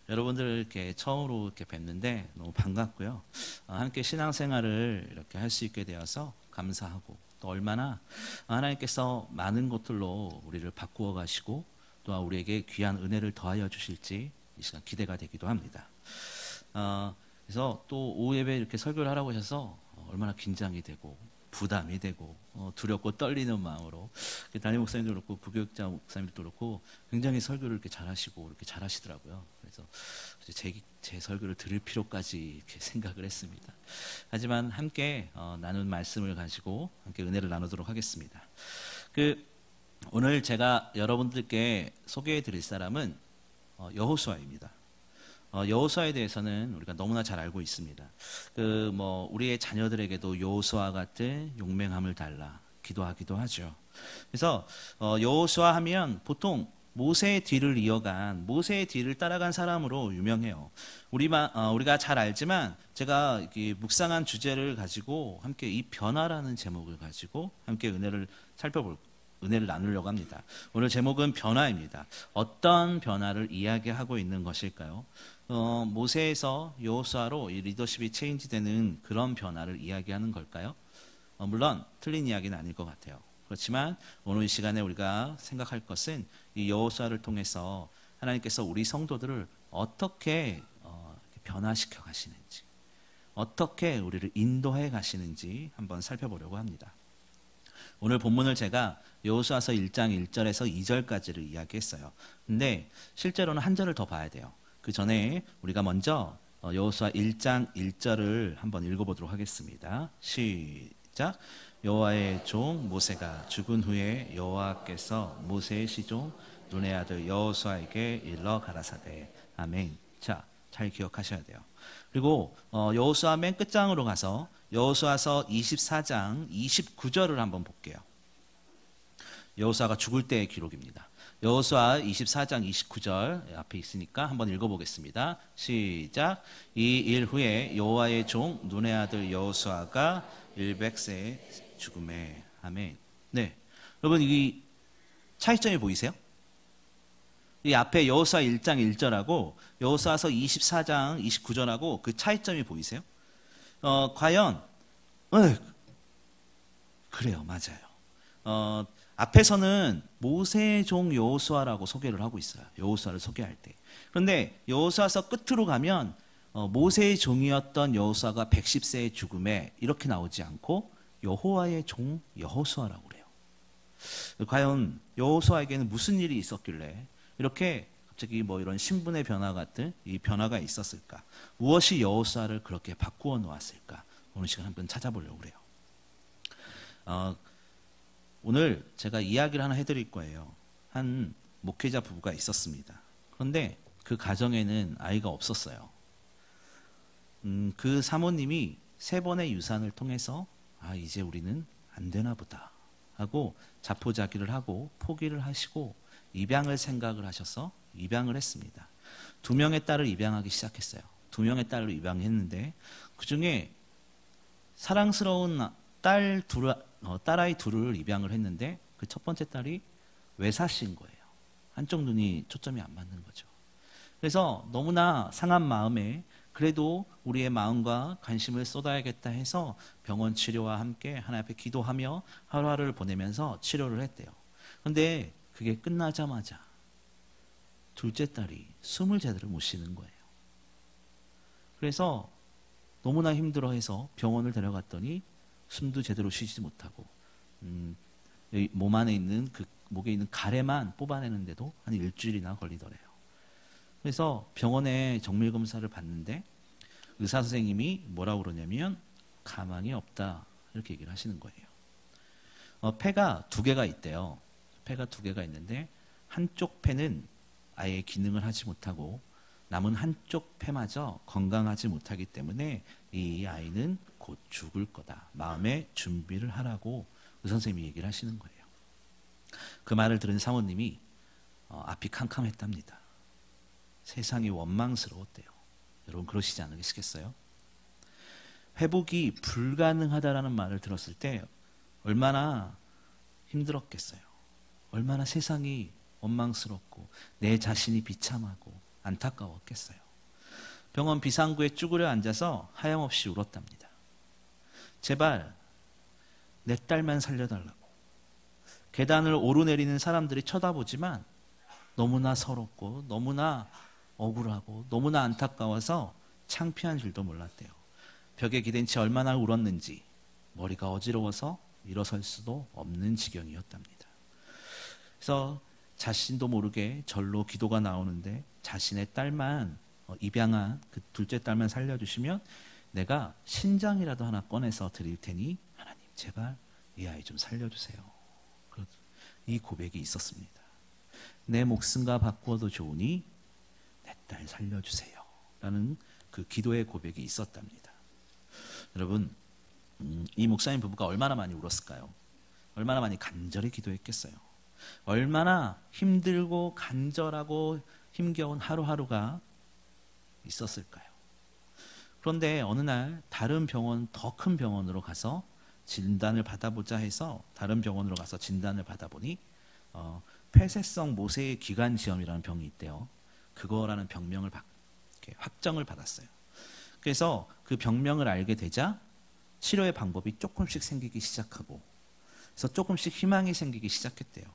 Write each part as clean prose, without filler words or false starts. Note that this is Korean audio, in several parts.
여러분들을 이렇게 처음으로 이렇게 뵙는데 너무 반갑고요. 함께 신앙생활을 이렇게 할 수 있게 되어서 감사하고, 또 얼마나 하나님께서 많은 것들로 우리를 바꾸어 가시고 또한 우리에게 귀한 은혜를 더하여 주실지 이 시간 기대가 되기도 합니다. 그래서 또 오후 예배 이렇게 설교를 하라고 하셔서 얼마나 긴장이 되고 부담이 되고 두렵고 떨리는 마음으로 담임 목사님도 그렇고 부교육자 목사님도 그렇고 굉장히 설교를 이렇게 잘하시고 이렇게 잘하시더라고요. 그래서 제 설교를 들을 필요까지 이렇게 생각을 했습니다. 하지만 함께 나눈 말씀을 가지고 함께 은혜를 나누도록 하겠습니다. 오늘 제가 여러분들께 소개해 드릴 사람은 여호수아입니다. 여호수아에 대해서는 우리가 너무나 잘 알고 있습니다. 우리의 자녀들에게도 여호수아 같은 용맹함을 달라 기도하기도 하죠. 그래서 여호수아 하면 보통 모세의 뒤를 이어간, 모세의 뒤를 따라간 사람으로 유명해요. 우리가 잘 알지만 제가 묵상한 주제를 가지고 함께 이 변화라는 제목을 가지고 함께 은혜를 나누려고 합니다. 오늘 제목은 변화입니다. 어떤 변화를 이야기하고 있는 것일까요? 모세에서 여호수아로 이 리더십이 체인지되는 그런 변화를 이야기하는 걸까요? 물론 틀린 이야기는 아닐 것 같아요. 그렇지만 오늘 이 시간에 우리가 생각할 것은 이 여호수아를 통해서 하나님께서 우리 성도들을 어떻게 변화시켜 가시는지, 어떻게 우리를 인도해 가시는지 한번 살펴보려고 합니다. 오늘 본문을 제가 여호수아서 1장 1절에서 2절까지를 이야기했어요. 근데 실제로는 한 절을 더 봐야 돼요. 그 전에 우리가 먼저 여호수아 1장 1절을 한번 읽어보도록 하겠습니다. 시작. 여호와의 종 모세가 죽은 후에 여호와께서 모세의 시종 눈의 아들 여호수아에게 일러 가라사대. 아멘. 자, 잘 기억하셔야 돼요. 그리고 여호수아 맨 끝장으로 가서 여호수아서 24장 29절을 한번 볼게요. 여호수아가 죽을 때의 기록입니다. 여호수아 24장 29절 앞에 있으니까 한번 읽어보겠습니다. 시작. 이 일 후에 여호와의 종 눈의 아들 여호수아가 100세에 죽음에. 아멘. 네, 여러분 이 차이점이 보이세요? 이 앞에 여호수아 1장 1절하고 여호수아서 24장 29절하고 그 차이점이 보이세요? 과연 그래요, 맞아요. 앞에서는 모세의 종 여호수아라고 소개를 하고 있어요. 여호수아를 소개할 때. 그런데 여호수아서 끝으로 가면 모세의 종이었던 여호수아가 110세의 죽음에 이렇게 나오지 않고 여호와의 종 여호수아라고 그래요. 과연 여호수아에게는 무슨 일이 있었길래 이렇게 갑자기 이런 신분의 변화 같은 이 변화가 있었을까? 무엇이 여호수아를 그렇게 바꾸어 놓았을까? 오늘 시간 한번 찾아보려고 그래요. 오늘 제가 이야기를 하나 해드릴 거예요. 한 목회자 부부가 있었습니다. 그런데 그 가정에는 아이가 없었어요. 그 사모님이 3번의 유산을 통해서 이제 우리는 안 되나 보다 하고 자포자기를 하고 포기를 하시고 입양을 생각을 하셔서 입양을 했습니다. 2명의 딸을 입양하기 시작했어요. 2명의 딸을 입양했는데 그 중에 사랑스러운 딸아이 둘을 입양을 했는데 그 첫 번째 딸이 외사씨인 거예요. 한쪽 눈이 초점이 안 맞는 거죠. 그래서 너무나 상한 마음에 그래도 우리의 마음과 관심을 쏟아야겠다 해서 병원 치료와 함께 하나님 앞에 기도하며 하루하루를 보내면서 치료를 했대요. 그런데 그게 끝나자마자 둘째 딸이 숨을 제대로 못 쉬는 거예요. 그래서 너무나 힘들어해서 병원을 데려갔더니 숨도 제대로 쉬지 못하고 몸 안에 있는 목에 있는 가래만 뽑아내는데도 한 일주일이나 걸리더래요. 그래서 병원에 정밀 검사를 받는데 의사 선생님이 뭐라고 그러냐면 가망이 없다 이렇게 얘기를 하시는 거예요. 폐가 2개가 있대요. 폐가 2개가 있는데 한쪽 폐는 아예 기능을 하지 못하고 남은 한쪽 폐마저 건강하지 못하기 때문에 이 아이는 곧 죽을 거다. 마음의 준비를 하라고 의사 선생님이 얘기를 하시는 거예요. 그 말을 들은 사모님이 앞이 캄캄했답니다. 세상이 원망스러웠대요. 여러분 그러시지 않으시겠어요? 회복이 불가능하다라는 말을 들었을 때 얼마나 힘들었겠어요. 얼마나 세상이 원망스럽고 내 자신이 비참하고 안타까웠겠어요. 병원 비상구에 쭈그려 앉아서 하염없이 울었답니다. 제발 내 딸만 살려달라고. 계단을 오르내리는 사람들이 쳐다보지만 너무나 서럽고 너무나 억울하고 너무나 안타까워서 창피한 줄도 몰랐대요. 벽에 기댄 채 얼마나 울었는지 머리가 어지러워서 일어설 수도 없는 지경이었답니다. 그래서 자신도 모르게 절로 기도가 나오는데 자신의 딸만 입양한 그 둘째 딸만 살려주시면 내가 신장이라도 하나 꺼내서 드릴 테니 하나님 제발 이 아이 좀 살려주세요. 이 고백이 있었습니다. 내 목숨과 바꾸어도 좋으니 내 딸 살려주세요 라는 그 기도의 고백이 있었답니다. 여러분, 이 목사님 부부가 얼마나 많이 울었을까요? 얼마나 많이 간절히 기도했겠어요? 얼마나 힘들고 간절하고 힘겨운 하루하루가 있었을까요? 그런데 어느 날 다른 병원, 더 큰 병원으로 가서 진단을 받아보자 해서 다른 병원으로 가서 진단을 받아보니 폐쇄성 모세의 기관지염이라는 병이 있대요. 그거라는 병명을 확정을 받았어요. 그래서 그 병명을 알게 되자 치료의 방법이 조금씩 생기기 시작하고 그래서 조금씩 희망이 생기기 시작했대요.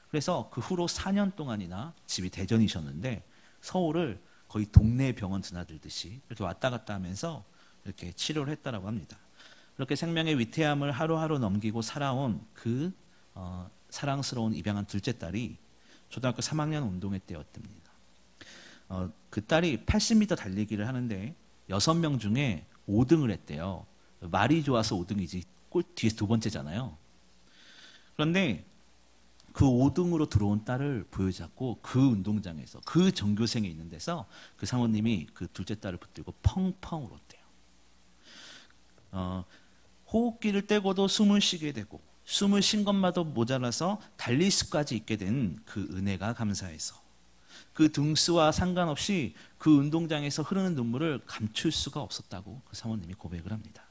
그래서 그 후로 4년 동안이나 집이 대전이셨는데 서울을 거의 동네 병원 드나들듯이 이렇게 왔다 갔다 하면서 이렇게 치료를 했다라고 합니다. 그렇게 생명의 위태함을 하루하루 넘기고 살아온 그 사랑스러운 입양한 둘째 딸이 초등학교 3학년 운동회 때였답니다. 그 딸이 80m 달리기를 하는데 6명 중에 5등을 했대요. 말이 좋아서 5등이지 꼴 뒤에서 두 번째잖아요. 그런데 그 5등으로 들어온 딸을 부여잡고 그 운동장에서 그 전교생이 있는 데서 그 사모님이 그 둘째 딸을 붙들고 펑펑 울었대요. 호흡기를 떼고도 숨을 쉬게 되고 숨을 쉰 것마도 모자라서 달릴 수까지 있게 된 그 은혜가 감사해서 그 등수와 상관없이 그 운동장에서 흐르는 눈물을 감출 수가 없었다고 그 사모님이 고백을 합니다.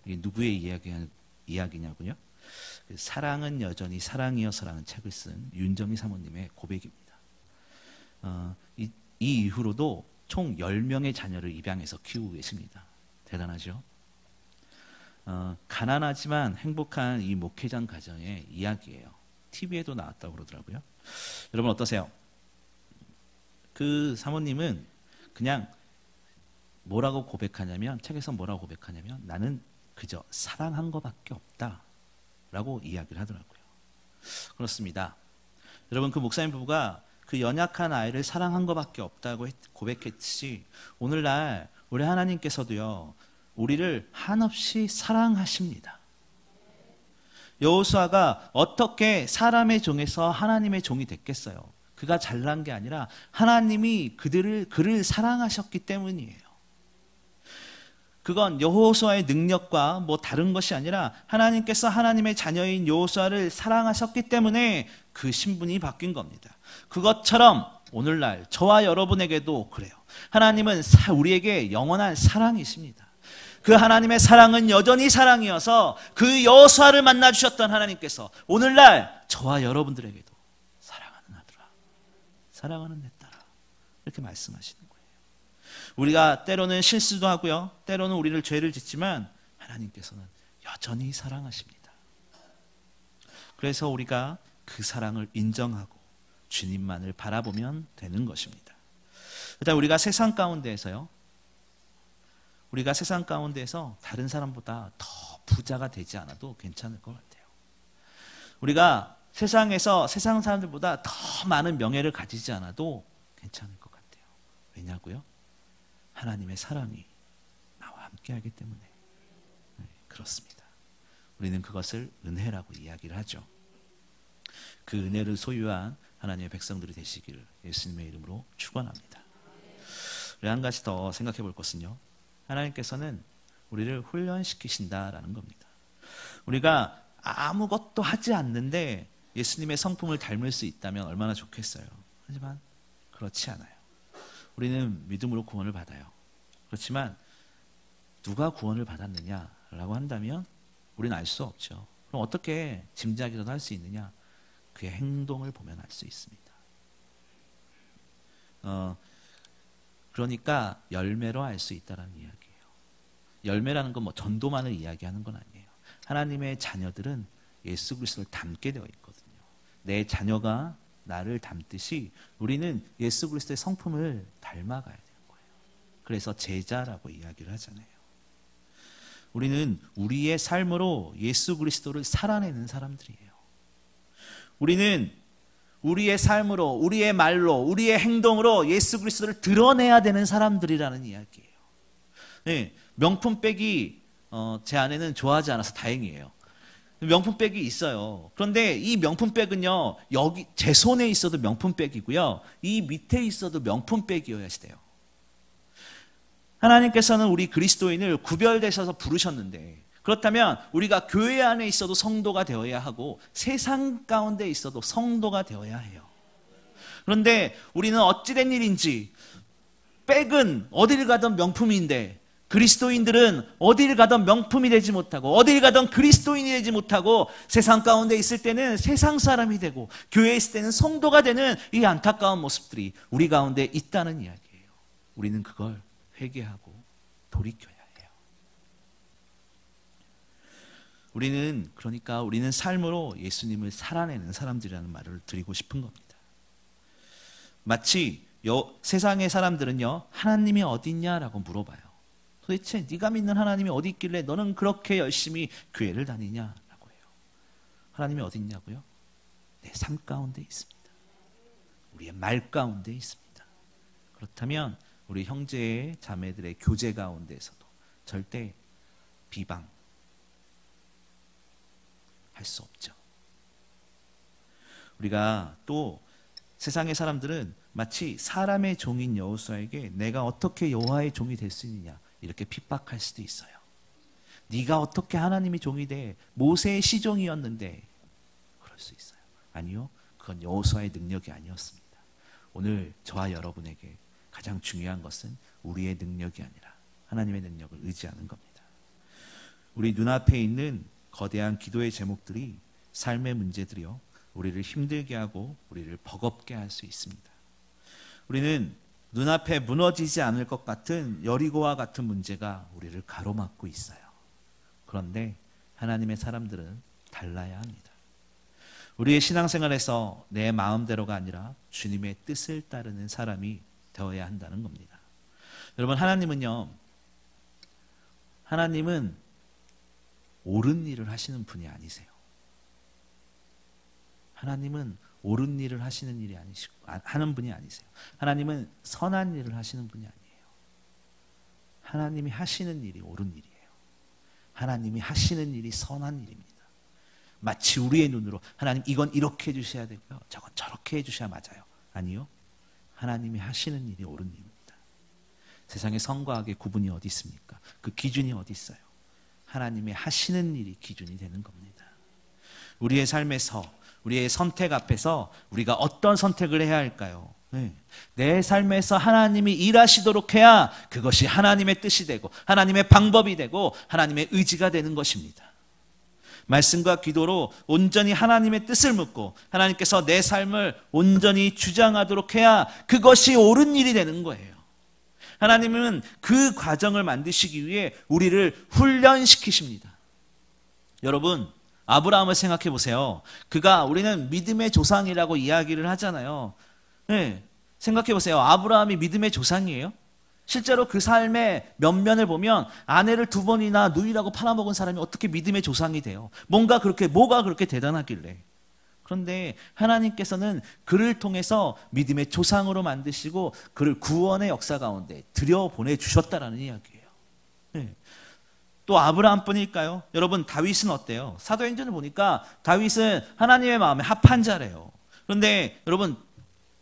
이게 누구의 이야기냐고요? 그 사랑은 여전히 사랑이어서라는 책을 쓴 윤정희 사모님의 고백입니다. 이 이후로도 총 10명의 자녀를 입양해서 키우고 계십니다. 대단하죠? 가난하지만 행복한 이 목회장 가정의 이야기예요. TV에도 나왔다고 그러더라고요. 여러분 어떠세요? 그 사모님은 그냥 뭐라고 고백하냐면 책에서 뭐라고 고백하냐면 나는 그저 사랑한 것밖에 없다 라고 이야기를 하더라고요. 그렇습니다. 여러분 그 목사님 부부가 그 연약한 아이를 사랑한 것밖에 없다고 고백했듯이 오늘날 우리 하나님께서도요 우리를 한없이 사랑하십니다. 여호수아가 어떻게 사람의 종에서 하나님의 종이 됐겠어요? 그가 잘난 게 아니라 하나님이 그를 사랑하셨기 때문이에요. 그건 여호수아의 능력과 뭐 다른 것이 아니라 하나님께서 하나님의 자녀인 여호수아를 사랑하셨기 때문에 그 신분이 바뀐 겁니다. 그것처럼 오늘날 저와 여러분에게도 그래요. 하나님은 우리에게 영원한 사랑이십니다. 그 하나님의 사랑은 여전히 사랑이어서 그 여호수아를 만나 주셨던 하나님께서 오늘날 저와 여러분들에게도 사랑하는 아들아, 사랑하는 내 딸아 이렇게 말씀하시는 거예요. 우리가 때로는 실수도 하고요, 때로는 우리를 죄를 짓지만 하나님께서는 여전히 사랑하십니다. 그래서 우리가 그 사랑을 인정하고 주님만을 바라보면 되는 것입니다. 일단 우리가 세상 가운데에서요, 우리가 세상 가운데에서 다른 사람보다 더 부자가 되지 않아도 괜찮을 것 같아요. 우리가 세상에서 세상 사람들보다 더 많은 명예를 가지지 않아도 괜찮을 것 같아요. 왜냐고요? 하나님의 사랑이 나와 함께하기 때문에. 네, 그렇습니다. 우리는 그것을 은혜라고 이야기를 하죠. 그 은혜를 소유한 하나님의 백성들이 되시기를 예수님의 이름으로 축원합니다. 우리 한 가지 더 생각해 볼 것은요, 하나님께서는 우리를 훈련시키신다라는 겁니다. 우리가 아무것도 하지 않는데 예수님의 성품을 닮을 수 있다면 얼마나 좋겠어요. 하지만 그렇지 않아요. 우리는 믿음으로 구원을 받아요. 그렇지만 누가 구원을 받았느냐라고 한다면 우리는 알 수 없죠. 그럼 어떻게 짐작이라도 할 수 있느냐? 그의 행동을 보면 알 수 있습니다. 그러니까 열매로 알 수 있다는 이야기예요. 열매라는 건 뭐 전도만을 이야기하는 건 아니에요. 하나님의 자녀들은 예수 그리스도를 닮게 되어 있거든요. 내 자녀가 나를 닮듯이 우리는 예수 그리스도의 성품을 닮아가야 되는 거예요. 그래서 제자라고 이야기를 하잖아요. 우리는 우리의 삶으로 예수 그리스도를 살아내는 사람들이에요. 우리는 우리의 삶으로, 우리의 말로, 우리의 행동으로 예수 그리스도를 드러내야 되는 사람들이라는 이야기예요. 네, 명품백이 제 아내는 좋아하지 않아서 다행이에요. 명품백이 있어요. 그런데 이 명품백은요, 여기 제 손에 있어도 명품백이고요, 이 밑에 있어도 명품백이어야 돼요. 하나님께서는 우리 그리스도인을 구별되셔서 부르셨는데, 그렇다면 우리가 교회 안에 있어도 성도가 되어야 하고 세상 가운데 있어도 성도가 되어야 해요. 그런데 우리는 어찌된 일인지 백은 어디를 가든 명품인데 그리스도인들은 어디를 가든 명품이 되지 못하고 어디를 가든 그리스도인이 되지 못하고 세상 가운데 있을 때는 세상 사람이 되고 교회에 있을 때는 성도가 되는 이 안타까운 모습들이 우리 가운데 있다는 이야기예요. 우리는 그걸 회개하고 돌이켜야 해요. 그러니까 우리는 삶으로 예수님을 살아내는 사람들이라는 말을 드리고 싶은 겁니다. 마치 세상의 사람들은요, 하나님이 어디 있냐라고 물어봐요. 도대체 네가 믿는 하나님이 어디 있길래 너는 그렇게 열심히 교회를 다니냐라고 해요. 하나님이 어디 있냐고요? 내 삶 가운데 있습니다. 우리의 말 가운데 있습니다. 그렇다면 우리 형제 자매들의 교제 가운데에서도 절대 비방 할 수 없죠. 우리가 또 세상의 사람들은 마치 사람의 종인 여호수아에게 내가 어떻게 여호와의 종이 될 수 있느냐 이렇게 핍박할 수도 있어요. 네가 어떻게 하나님의 종이 돼? 모세의 시종이었는데. 그럴 수 있어요. 아니요, 그건 여호수아의 능력이 아니었습니다. 오늘 저와 여러분에게 가장 중요한 것은 우리의 능력이 아니라 하나님의 능력을 의지하는 겁니다. 우리 눈앞에 있는 거대한 기도의 제목들이 삶의 문제들이요, 우리를 힘들게 하고 우리를 버겁게 할 수 있습니다. 우리는 눈앞에 무너지지 않을 것 같은 여리고와 같은 문제가 우리를 가로막고 있어요. 그런데 하나님의 사람들은 달라야 합니다. 우리의 신앙생활에서 내 마음대로가 아니라 주님의 뜻을 따르는 사람이 되어야 한다는 겁니다. 여러분, 하나님은 옳은 일을 하시는 분이 아니세요. 하나님은 옳은 일을 하는 분이 아니세요. 하나님은 선한 일을 하시는 분이 아니에요. 하나님이 하시는 일이 옳은 일이에요. 하나님이 하시는 일이 선한 일입니다. 마치 우리의 눈으로 하나님 이건 이렇게 해주셔야 되고요, 저건 저렇게 해주셔야 맞아요. 아니요, 하나님이 하시는 일이 옳은 일입니다. 세상에 선과 악의 구분이 어디 있습니까? 그 기준이 어디 있어요? 하나님의 하시는 일이 기준이 되는 겁니다. 우리의 삶에서, 우리의 선택 앞에서 우리가 어떤 선택을 해야 할까요? 내 삶에서 하나님이 일하시도록 해야 그것이 하나님의 뜻이 되고 하나님의 방법이 되고 하나님의 의지가 되는 것입니다. 말씀과 기도로 온전히 하나님의 뜻을 묻고 하나님께서 내 삶을 온전히 주장하도록 해야 그것이 옳은 일이 되는 거예요. 하나님은 그 과정을 만드시기 위해 우리를 훈련시키십니다. 여러분, 아브라함을 생각해 보세요. 우리는 믿음의 조상이라고 이야기를 하잖아요. 생각해 보세요. 아브라함이 믿음의 조상이에요? 실제로 그 삶의 면면을 보면 아내를 2번이나 누이라고 팔아먹은 사람이 어떻게 믿음의 조상이 돼요? 뭐가 그렇게 대단하길래? 그런데 하나님께서는 그를 통해서 믿음의 조상으로 만드시고 그를 구원의 역사 가운데 들여보내주셨다라는 이야기예요. 또 아브라함뿐일까요? 여러분, 다윗은 어때요? 사도행전을 보니까 다윗은 하나님의 마음에 합한 자래요. 그런데 여러분,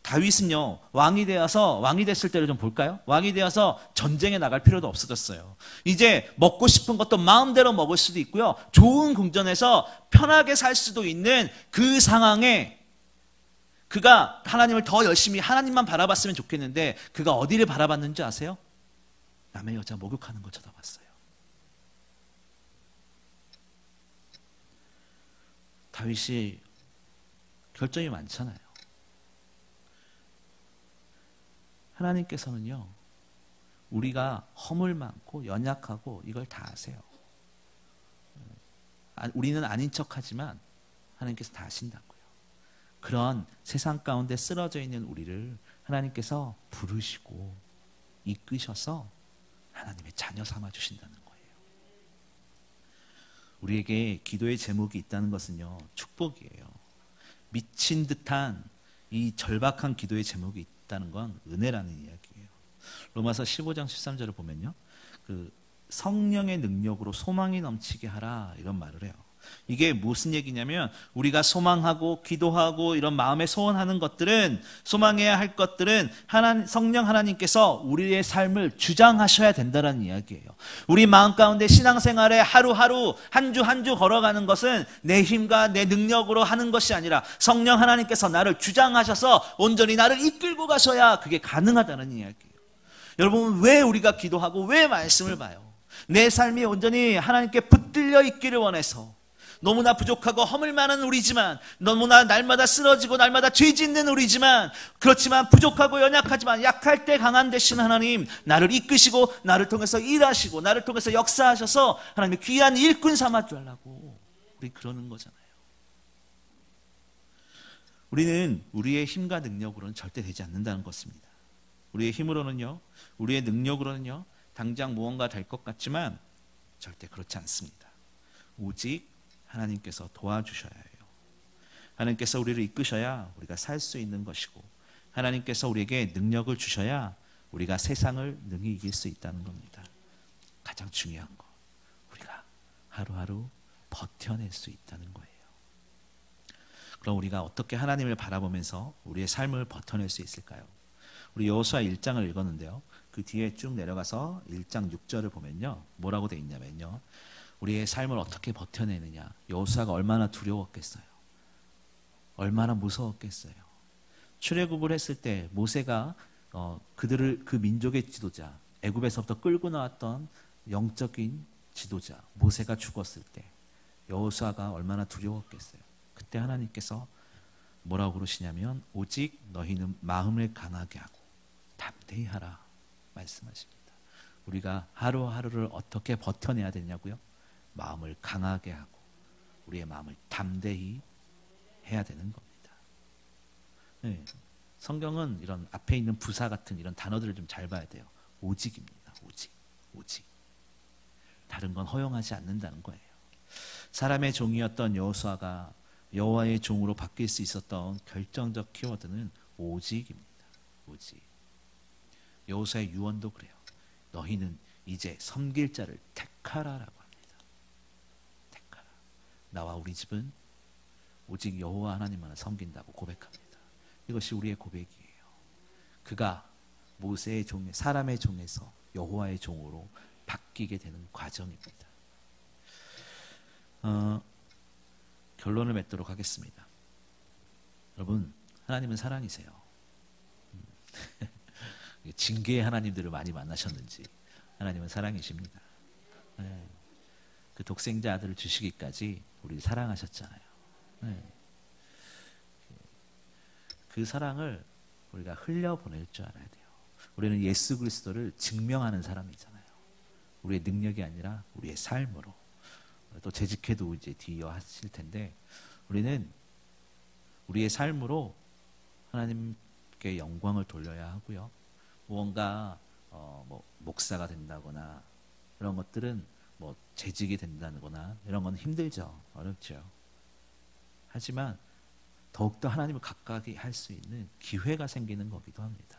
다윗은요, 왕이 됐을 때를 좀 볼까요? 왕이 되어서 전쟁에 나갈 필요도 없어졌어요. 이제 먹고 싶은 것도 마음대로 먹을 수도 있고요, 좋은 궁전에서 편하게 살 수도 있는 그 상황에 그가 하나님을 더 열심히 하나님만 바라봤으면 좋겠는데 그가 어디를 바라봤는지 아세요? 남의 여자 목욕하는 거 쳐다봤어요. 다윗이 결점이 많잖아요. 하나님께서는요, 우리가 허물 많고 연약하고 이걸 다 아세요. 우리는 아닌 척하지만 하나님께서 다 아신다고요. 그런 세상 가운데 쓰러져 있는 우리를 하나님께서 부르시고 이끄셔서 하나님의 자녀 삼아 주신다는 거예요. 우리에게 기도의 제목이 있다는 것은요, 축복이에요. 미친 듯한 이 절박한 기도의 제목이 있다는 건 은혜라는 이야기예요. 로마서 15장 13절을 보면요, 그 성령의 능력으로 소망이 넘치게 하라 이런 말을 해요. 이게 무슨 얘기냐면 우리가 소망하고 기도하고 이런 마음에 소원하는 것들은, 소망해야 할 것들은 성령 하나님께서 우리의 삶을 주장하셔야 된다는 이야기예요. 우리 마음 가운데 신앙생활에 하루하루 한 주 한 주 걸어가는 것은 내 힘과 내 능력으로 하는 것이 아니라 성령 하나님께서 나를 주장하셔서 온전히 나를 이끌고 가셔야 그게 가능하다는 이야기예요. 여러분, 왜 우리가 기도하고 왜 말씀을 봐요? 내 삶이 온전히 하나님께 붙들려 있기를 원해서, 너무나 부족하고 허물 많은 우리지만, 너무나 날마다 쓰러지고 날마다 죄 짓는 우리지만, 그렇지만 부족하고 연약하지만 약할 때 강한 되신 하나님, 나를 이끄시고 나를 통해서 일하시고 나를 통해서 역사하셔서 하나님의 귀한 일꾼 삼아 주려고 우리 그러는 거잖아요. 우리는 우리의 힘과 능력으로는 절대 되지 않는다는 것입니다. 우리의 힘으로는요, 우리의 능력으로는요, 당장 무언가 될 것 같지만 절대 그렇지 않습니다. 오직 하나님께서 도와주셔야 해요. 하나님께서 우리를 이끄셔야 우리가 살 수 있는 것이고, 하나님께서 우리에게 능력을 주셔야 우리가 세상을 능히 이길 수 있다는 겁니다. 가장 중요한 거, 우리가 하루하루 버텨낼 수 있다는 거예요. 그럼 우리가 어떻게 하나님을 바라보면서 우리의 삶을 버텨낼 수 있을까요? 우리 여호수아 1장을 읽었는데요, 그 뒤에 쭉 내려가서 1장 6절을 보면요, 뭐라고 돼 있냐면요, 우리의 삶을 어떻게 버텨내느냐. 여호수아가 얼마나 두려웠겠어요. 얼마나 무서웠겠어요. 출애굽을 했을 때 모세가 그 민족의 지도자, 애굽에서부터 끌고 나왔던 영적인 지도자 모세가 죽었을 때 여호수아가 얼마나 두려웠겠어요. 그때 하나님께서 뭐라고 그러시냐면, 오직 너희는 마음을 강하게 하고 담대히 하라 말씀하십니다. 우리가 하루하루를 어떻게 버텨내야 되냐고요? 마음을 강하게 하고 우리의 마음을 담대히 해야 되는 겁니다. 네. 성경은 이런 앞에 있는 부사 같은 이런 단어들을 좀 잘 봐야 돼요. 오직입니다. 오직. 다른 건 허용하지 않는다는 거예요. 사람의 종이었던 여호수아가 여호와의 종으로 바뀔 수 있었던 결정적 키워드는 오직입니다. 오직. 여호수아의 유언도 그래요. 너희는 이제 섬길 자를 택하라라고 합니다. 택하라. 나와 우리 집은 오직 여호와 하나님만을 섬긴다고 고백합니다. 이것이 우리의 고백이에요. 그가 모세의 종, 사람의 종에서 여호와의 종으로 바뀌게 되는 과정입니다. 결론을 맺도록 하겠습니다. 여러분, 하나님은 사랑이세요. 징계의 하나님들을 많이 만나셨는지 하나님은 사랑이십니다. 네. 그 독생자 아들을 주시기까지 우리를 사랑하셨잖아요. 네. 그 사랑을 우리가 흘려보낼 줄 알아야 돼요. 우리는 예수 그리스도를 증명하는 사람이잖아요. 우리의 능력이 아니라 우리의 삶으로. 또 재직해도 이제 뒤이어 하실 텐데, 우리는 우리의 삶으로 하나님께 영광을 돌려야 하고요. 무언가 목사가 된다거나 이런 것들은 재직이 된다거나 이런 건 힘들죠. 어렵죠. 하지만 더욱더 하나님을 가까이 할 수 있는 기회가 생기는 거기도 합니다.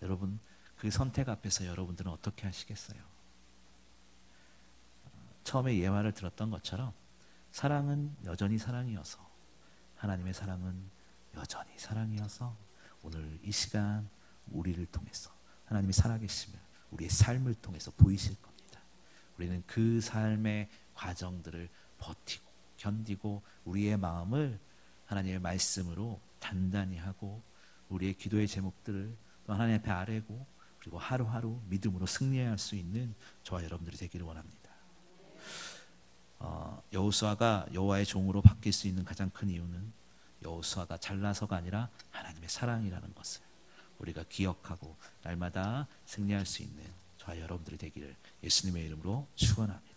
여러분, 그 선택 앞에서 여러분들은 어떻게 하시겠어요? 처음에 예화를 들었던 것처럼 사랑은 여전히 사랑이어서, 하나님의 사랑은 여전히 사랑이어서 오늘 이 시간 우리를 통해서 하나님이 살아계시면 우리의 삶을 통해서 보이실 겁니다. 우리는 그 삶의 과정들을 버티고 견디고 우리의 마음을 하나님의 말씀으로 단단히 하고 우리의 기도의 제목들을 또 하나님 앞에 아뢰고, 그리고 하루하루 믿음으로 승리할 수 있는 저와 여러분들이 되기를 원합니다. 여호수아가 여호와의 종으로 바뀔 수 있는 가장 큰 이유는 여호수아가 잘나서가 아니라 하나님의 사랑이라는 것을 우리가 기억하고 날마다 승리할 수 있는 저와 여러분들이 되기를 예수님의 이름으로 축원합니다.